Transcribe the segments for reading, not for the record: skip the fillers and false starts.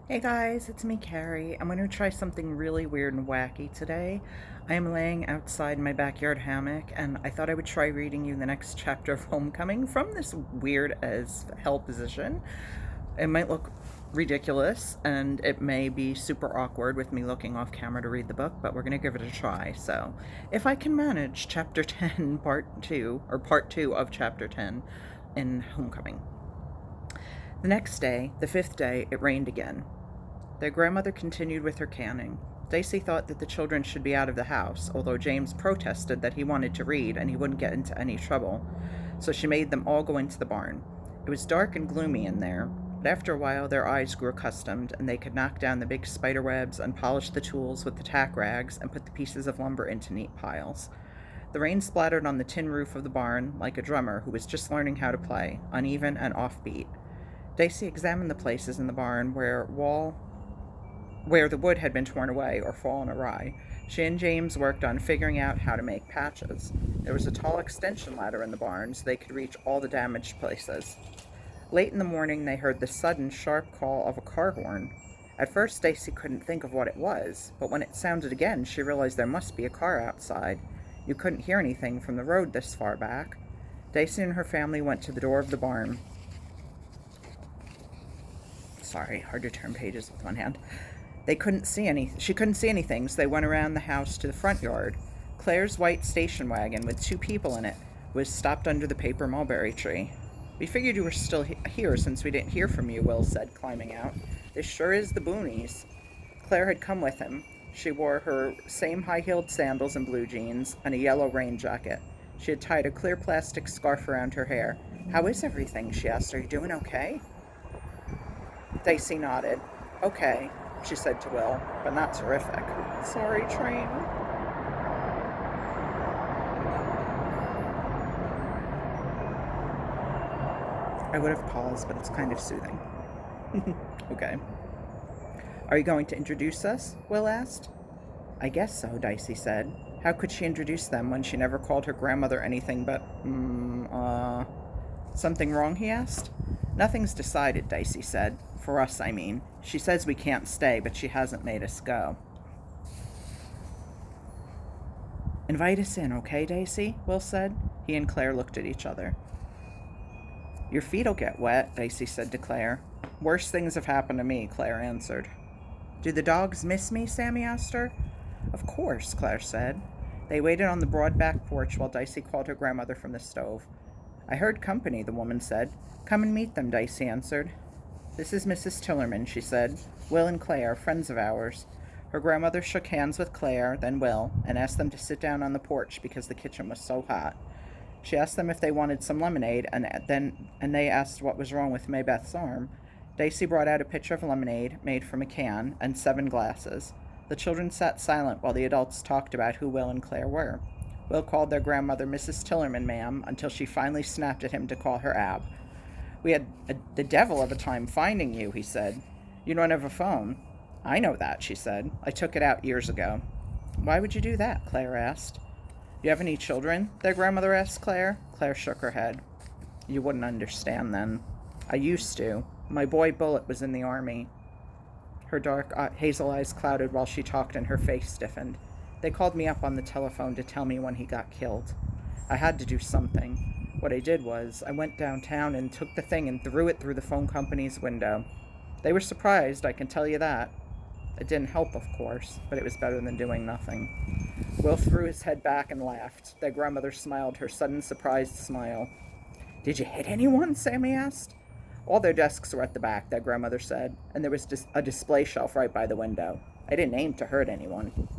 Hey guys, it's me, Kari. I'm going to try something really weird and wacky today. I am laying outside my backyard hammock, and I thought I would try reading you the next chapter of Homecoming from this weird as hell position. It might look ridiculous, and it may be super awkward with me looking off camera to read the book, but we're going to give it a try. So, if I can manage chapter 10, part 2, or part 2 of chapter 10 in Homecoming. The next day, the fifth day, it rained again. Their grandmother continued with her canning. Daisy thought that the children should be out of the house, although James protested that he wanted to read and he wouldn't get into any trouble, so she made them all go into the barn. It was dark and gloomy in there, but after a while their eyes grew accustomed and they could knock down the big spider webs and polish the tools with the tack rags and put the pieces of lumber into neat piles. The rain splattered on the tin roof of the barn like a drummer who was just learning how to play, uneven and offbeat. Daisy examined the places in the barn where the wood had been torn away or fallen awry. She and James worked on figuring out how to make patches. There was a tall extension ladder in the barn so they could reach all the damaged places. Late in the morning, they heard the sudden, sharp call of a car horn. At first, Daisy couldn't think of what it was, but when it sounded again, she realized there must be a car outside. You couldn't hear anything from the road this far back. Daisy and her family went to the door of the barn. Sorry, hard to turn pages with one hand. She couldn't see anything, so they went around the house to the front yard. Claire's white station wagon with two people in it was stopped under the paper mulberry tree. We figured you were still here since we didn't hear from you, Will said, climbing out. This sure is the boonies. Claire had come with him. She wore her same high-heeled sandals and blue jeans and a yellow rain jacket. She had tied a clear plastic scarf around her hair. How is everything? She asked. Are you doing okay? Daisy nodded. Okay, she said to Will, but not terrific. Sorry, train. I would have paused, but it's kind of soothing. Okay. Are you going to introduce us? Will asked. I guess so, Dicey said. How could she introduce them when she never called her grandmother anything but, Something wrong, he asked. Nothing's decided, Dicey said. For us, I mean. She says we can't stay, but she hasn't made us go. Invite us in, okay, Dicey? Will said. He and Claire looked at each other. Your feet'll get wet, Dicey said to Claire. Worse things have happened to me, Claire answered. Do the dogs miss me? Sammy asked her. Of course, Claire said. They waited on the broad back porch while Dicey called her grandmother from the stove. I heard company, the woman said. Come and meet them, Dicey answered. This is Mrs. Tillerman, she said. Will and Claire, friends of ours. Her grandmother shook hands with Claire, then Will, and asked them to sit down on the porch because the kitchen was so hot. She asked them if they wanted some lemonade, and they asked what was wrong with Maybeth's arm. Daisy brought out a pitcher of lemonade, made from a can, and 7 glasses. The children sat silent while the adults talked about who Will and Claire were. Will called their grandmother Mrs. Tillerman, ma'am, until she finally snapped at him to call her Ab. We had the devil of a time finding you, he said. You don't have a phone. I know that, she said. I took it out years ago. Why would you do that? Claire asked. You have any children? Their grandmother asked Claire. Claire shook her head. You wouldn't understand then. I used to. My boy Bullet was in the army. Her dark hazel eyes clouded while she talked and her face stiffened. They called me up on the telephone to tell me when he got killed. I had to do something. What I did was, I went downtown and took the thing and threw it through the phone company's window. They were surprised, I can tell you that. It didn't help, of course, but it was better than doing nothing. Will threw his head back and laughed. Their grandmother smiled her sudden surprised smile. Did you hit anyone? Sammy asked. All their desks were at the back, their grandmother said, and there was a display shelf right by the window. I didn't aim to hurt anyone.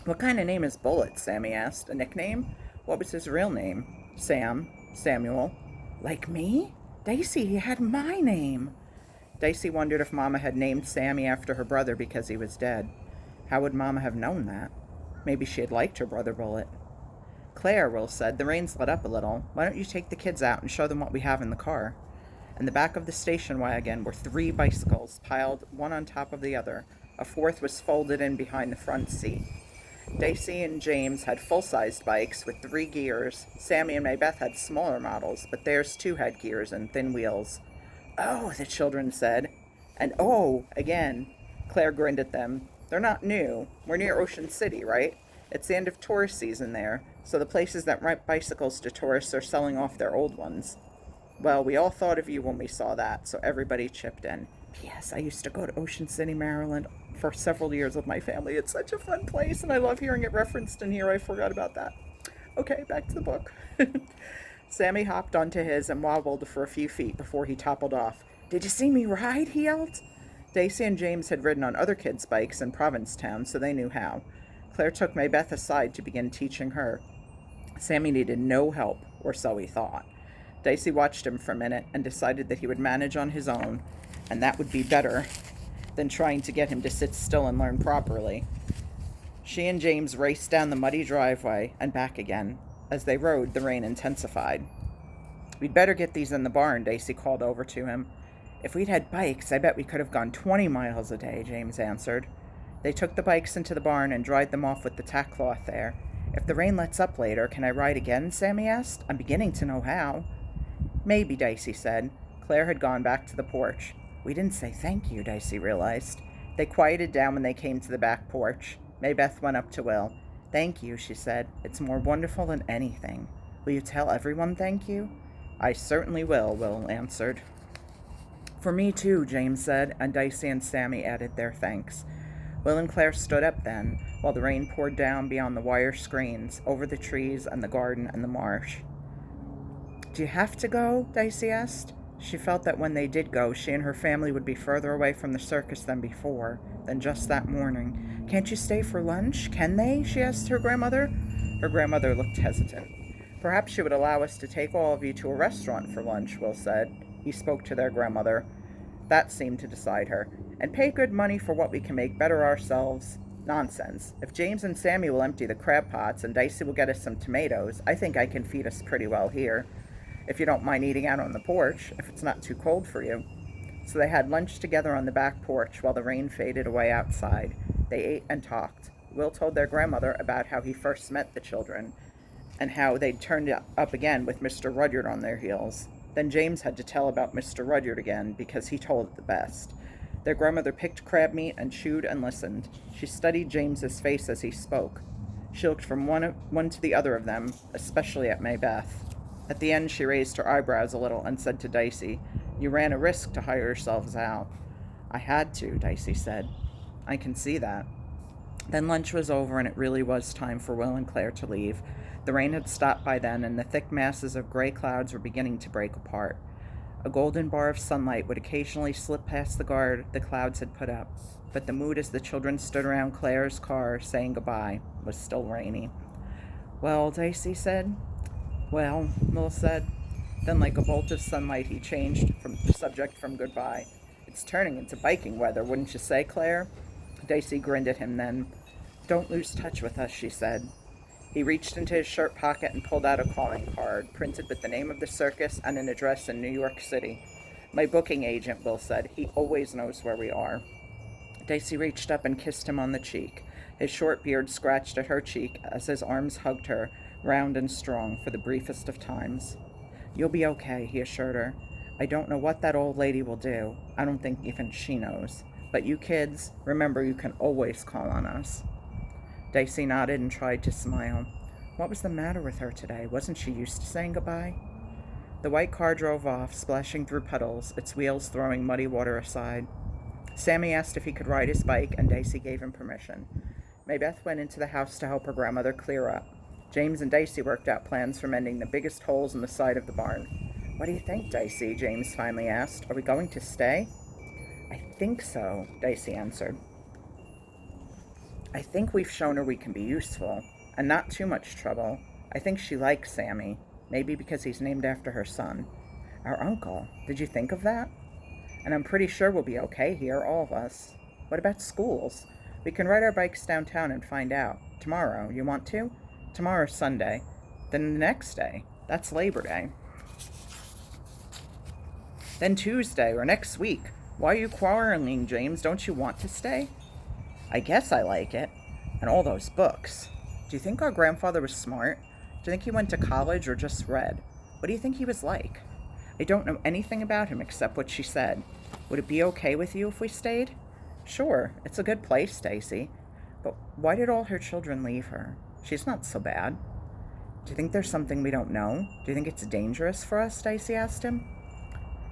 What kind of name is Bullet? Sammy asked. A nickname? What was his real name? Sam. Samuel. Like me? Daisy, he had my name. Daisy wondered if Mama had named Sammy after her brother because he was dead. How would Mama have known that? Maybe she had liked her brother Bullet. Claire, Will said, the rain's let up a little. Why don't you take the kids out and show them what we have in the car? In the back of the station wagon were 3 bicycles, piled one on top of the other. A 4th was folded in behind the front seat. Daisy and James had full-sized bikes with 3 gears. Sammy and Maybeth had smaller models, but theirs too had gears and thin wheels. Oh, the children said. And oh, again, Claire grinned at them. They're not new. We're near Ocean City, right? It's the end of tourist season there, so the places that rent bicycles to tourists are selling off their old ones. Well, we all thought of you when we saw that, so everybody chipped in. P.S. I used to go to Ocean City, Maryland for several years with my family. It's such a fun place, and I love hearing it referenced in here. I forgot about that. Okay, back to the book. Sammy hopped onto his and wobbled for a few feet before he toppled off. Did you see me ride? He yelled. Daisy and James had ridden on other kids' bikes in Provincetown, so they knew how. Claire took Maybeth aside to begin teaching her. Sammy needed no help, or so he thought. Daisy watched him for a minute and decided that he would manage on his own, and that would be better than trying to get him to sit still and learn properly. She and James raced down the muddy driveway and back again. As they rode, the rain intensified. We'd better get these in the barn, Daisy called over to him. If we'd had bikes, I bet we could have gone 20 miles a day, James answered. They took the bikes into the barn and dried them off with the tack cloth there. If the rain lets up later, can I ride again? Sammy asked. I'm beginning to know how. Maybe, Daisy said. Claire had gone back to the porch. We didn't say thank you, Daisy realized. They quieted down when they came to the back porch. Maybeth went up to Will. Thank you, she said. It's more wonderful than anything. Will you tell everyone thank you? I certainly will, Will answered. For me too, James said, and Daisy and Sammy added their thanks. Will and Claire stood up then, while the rain poured down beyond the wire screens, over the trees and the garden and the marsh. Do you have to go? Daisy asked. She felt that when they did go, she and her family would be further away from the circus than before, than just that morning. Can't you stay for lunch? Can they? She asked her grandmother. Her grandmother looked hesitant. Perhaps she would allow us to take all of you to a restaurant for lunch, Will said. He spoke to their grandmother. That seemed to decide her. And pay good money for what we can make better ourselves. Nonsense. If James and Sammy will empty the crab pots and Dicey will get us some tomatoes, I think I can feed us pretty well here. If you don't mind eating out on the porch, if it's not too cold for you. So they had lunch together on the back porch while the rain faded away outside. They ate and talked. Will told their grandmother about how he first met the children and how they'd turned up again with Mr. Rudyard on their heels. Then James had to tell about Mr. Rudyard again because he told it the best. Their grandmother picked crab meat and chewed and listened. She studied James's face as he spoke. She looked from one to the other of them, especially at Maybeth. At the end, she raised her eyebrows a little and said to Dicey, You ran a risk to hire yourselves out. I had to, Dicey said. I can see that. Then lunch was over, and it really was time for Will and Claire to leave. The rain had stopped by then, and the thick masses of gray clouds were beginning to break apart. A golden bar of sunlight would occasionally slip past the guard the clouds had put up, but the mood as the children stood around Claire's car saying goodbye was still rainy. Well, Dicey said. Well, Will said. Then like a bolt of sunlight he changed the subject from goodbye. It's turning into biking weather, wouldn't you say, Claire? Dicey grinned at him then. Don't lose touch with us, she said. He reached into his shirt pocket and pulled out a calling card, printed with the name of the circus and an address in New York City. My booking agent, Will said. He always knows where we are. Dicey reached up and kissed him on the cheek. His short beard scratched at her cheek as his arms hugged her, round and strong, for the briefest of times. You'll be okay, he assured her. I don't know what that old lady will do. I don't think even she knows. But you kids, remember you can always call on us. Dicey nodded and tried to smile. What was the matter with her today? Wasn't she used to saying goodbye? The white car drove off, splashing through puddles, its wheels throwing muddy water aside. Sammy asked if he could ride his bike, and Dicey gave him permission. Maybeth went into the house to help her grandmother clear up. James and Dicey worked out plans for mending the biggest holes in the side of the barn. What do you think, Dicey? James finally asked. Are we going to stay? I think so, Dicey answered. I think we've shown her we can be useful, and not too much trouble. I think she likes Sammy, maybe because he's named after her son. Our uncle. Did you think of that? And I'm pretty sure we'll be okay here, all of us. What about schools? We can ride our bikes downtown and find out. Tomorrow, you want to? Tomorrow's Sunday. Then the next day. That's Labor Day. Then Tuesday, or next week. Why are you quarreling, James? Don't you want to stay? I guess I like it. And all those books. Do you think our grandfather was smart? Do you think he went to college or just read? What do you think he was like? I don't know anything about him except what she said. Would it be okay with you if we stayed? Sure, it's a good place, Stacy. But why did all her children leave her? She's not so bad. Do you think there's something we don't know? Do you think it's dangerous for us? Stacy asked him.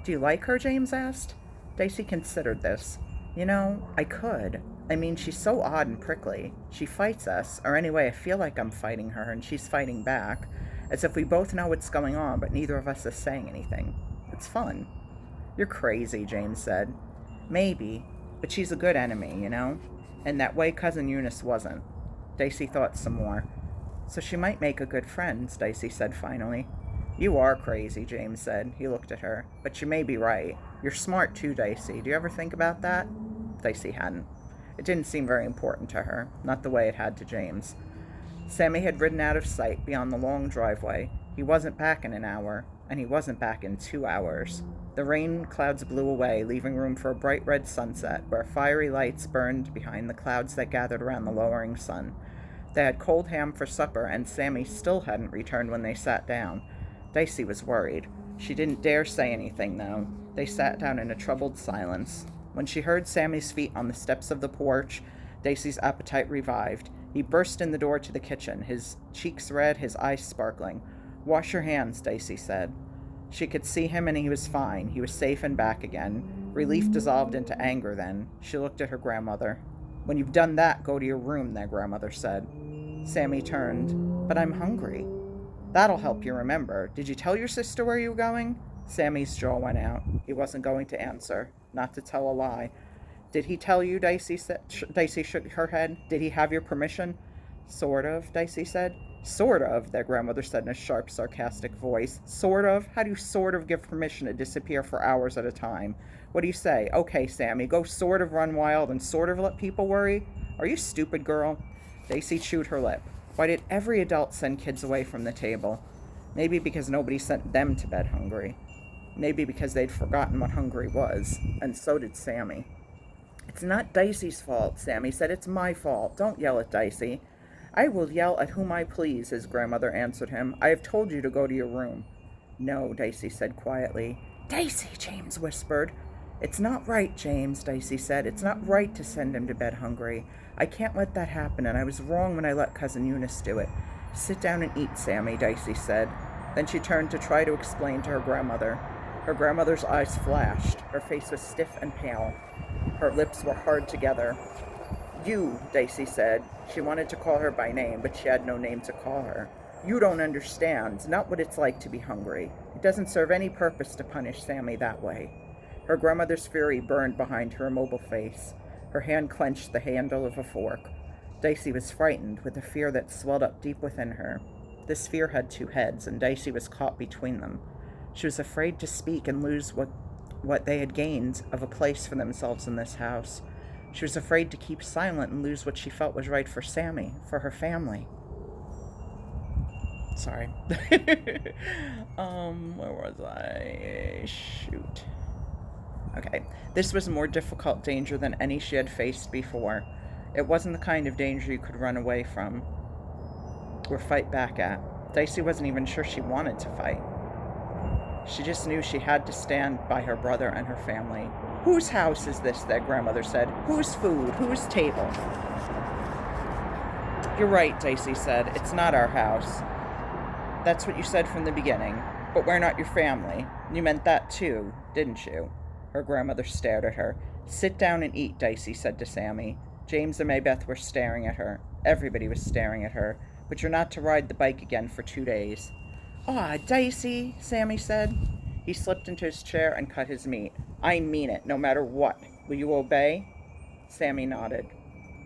Do you like her? James asked. Stacy considered this. I could. I mean, she's so odd and prickly. She fights us, or anyway, I feel like I'm fighting her and she's fighting back, as if we both know what's going on, but neither of us is saying anything. It's fun. You're crazy, James said. Maybe, but she's a good enemy, And that way Cousin Eunice wasn't. Stacy thought some more. So she might make a good friend, Stacy said finally. You are crazy, James said. He looked at her. But you may be right. You're smart too, Stacy. Do you ever think about that? Stacy hadn't. It didn't seem very important to her, not the way it had to James. Sammy had ridden out of sight beyond the long driveway. He wasn't back in an hour, and he wasn't back in 2 hours. The rain clouds blew away, leaving room for a bright red sunset, where fiery lights burned behind the clouds that gathered around the lowering sun. They had cold ham for supper, and Sammy still hadn't returned when they sat down. Dicey was worried. She didn't dare say anything, though. They sat down in a troubled silence. When she heard Sammy's feet on the steps of the porch, Dicey's appetite revived. He burst in the door to the kitchen, his cheeks red, his eyes sparkling. Wash your hands, Dicey said. She could see him, and he was fine. He was safe and back again. Relief dissolved into anger then. She looked at her grandmother. When you've done that, go to your room, their grandmother said. Sammy turned. But I'm hungry. That'll help you remember. Did you tell your sister where you were going? Sammy's jaw went out. He wasn't going to answer, not to tell a lie. Did he tell you, Dicey said? Dicey shook her head. Did he have your permission? Sort of, Dicey said. Sort of, their grandmother said in a sharp, sarcastic voice. Sort of? How do you sort of give permission to disappear for hours at a time? What do you say? Okay, Sammy, go sort of run wild and sort of let people worry? Are you stupid, girl? Dicey chewed her lip. Why did every adult send kids away from the table? Maybe because nobody sent them to bed hungry. Maybe because they'd forgotten what hungry was. And so did Sammy. It's not Dicey's fault, Sammy said. It's my fault. Don't yell at Dicey. I will yell at whom I please, his grandmother answered him. I have told you to go to your room. No, Dicey said quietly. Dicey, James whispered. It's not right, James, Dicey said. It's not right to send him to bed hungry. I can't let that happen, and I was wrong when I let Cousin Eunice do it. Sit down and eat, Sammy, Dicey said. Then she turned to try to explain to her grandmother. Her grandmother's eyes flashed. Her face was stiff and pale. Her lips were hard together. You, Dicey said. She wanted to call her by name, but she had no name to call her. You don't understand, not what it's like to be hungry. It doesn't serve any purpose to punish Sammy that way. Her grandmother's fury burned behind her immobile face. Her hand clenched the handle of a fork. Dicey was frightened with a fear that swelled up deep within her. This fear had two heads, and Dicey was caught between them. She was afraid to speak and lose what they had gained of a place for themselves in this house. She was afraid to keep silent and lose what she felt was right for Sammy, for her family. Sorry. Where was I? Shoot. Okay. This was a more difficult danger than any she had faced before. It wasn't the kind of danger you could run away from or fight back at. Dicey wasn't even sure she wanted to fight. She just knew she had to stand by her brother and her family. Whose house is this? Their grandmother said. Whose food? Whose table? You're right, Dicey said. It's not our house. That's what you said from the beginning. But we're not your family. You meant that too, didn't you? Her grandmother stared at her. Sit down and eat, Dicey said to Sammy. James and Maybeth were staring at her. Everybody was staring at her. But you're not to ride the bike again for 2 days. Aw, Dicey, Sammy said. He slipped into his chair and cut his meat. I mean it, no matter what. Will you obey? Sammy nodded.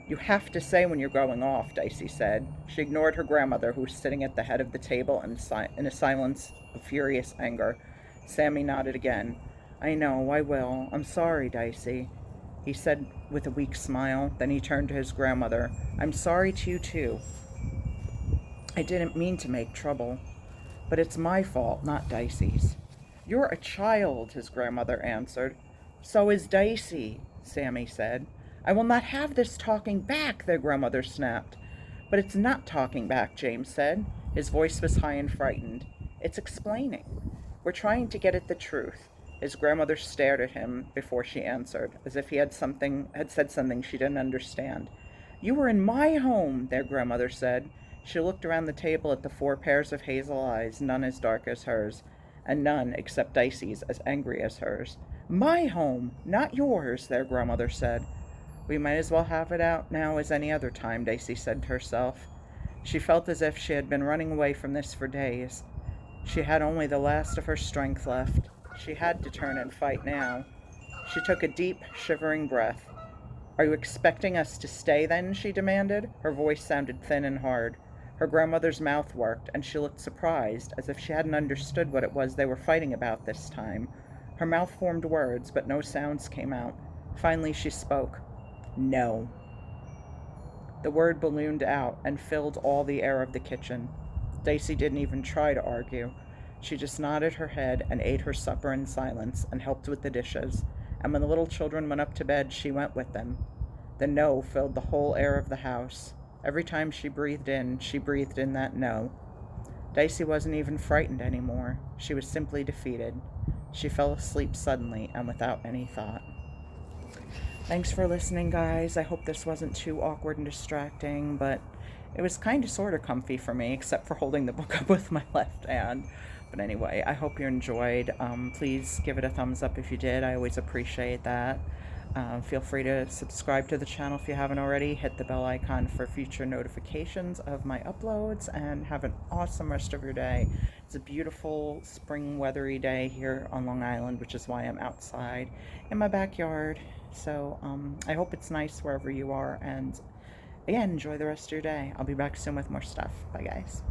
You have to say when you're going off, Dicey said. She ignored her grandmother, who was sitting at the head of the table in a silence of furious anger. Sammy nodded again. I know, I will. I'm sorry, Dicey, he said with a weak smile. Then he turned to his grandmother. I'm sorry to you, too. I didn't mean to make trouble. But it's my fault, not Dicey's. You're a child, his grandmother answered. So is Dicey, Sammy said. I will not have this talking back, their grandmother snapped. But it's not talking back, James said. His voice was high and frightened. It's explaining. We're trying to get at the truth. His grandmother stared at him before she answered, as if he had said something she didn't understand. You were in my home, their grandmother said. She looked around the table at the 4 pairs of hazel eyes, none as dark as hers, and none, except Dicey's, as angry as hers. My home, not yours, their grandmother said. We might as well have it out now as any other time, Dicey said to herself. She felt as if she had been running away from this for days. She had only the last of her strength left. She had to turn and fight now. She took a deep, shivering breath. Are you expecting us to stay then? She demanded. Her voice sounded thin and hard. Her grandmother's mouth worked, and she looked surprised, as if she hadn't understood what it was they were fighting about this time. Her mouth formed words, but no sounds came out. Finally, she spoke. No. The word ballooned out and filled all the air of the kitchen. Dicey didn't even try to argue. She just nodded her head and ate her supper in silence and helped with the dishes, and when the little children went up to bed, she went with them. The no filled the whole air of the house. Every time she breathed in that no. Dicey wasn't even frightened anymore. She was simply defeated. She fell asleep suddenly and without any thought. Thanks for listening, guys. I hope this wasn't too awkward and distracting, but it was kind of sort of comfy for me, except for holding the book up with my left hand. But anyway, I hope you enjoyed. Please give it a thumbs up if you did. I always appreciate that. Feel free to subscribe to the channel if you haven't already. Hit the bell icon for future notifications of my uploads, and have an awesome rest of your day. It's a beautiful spring weathery day here on Long Island, which is why I'm outside in my backyard. So I hope it's nice wherever you are, and again, enjoy the rest of your day. I'll be back soon with more stuff. Bye, guys.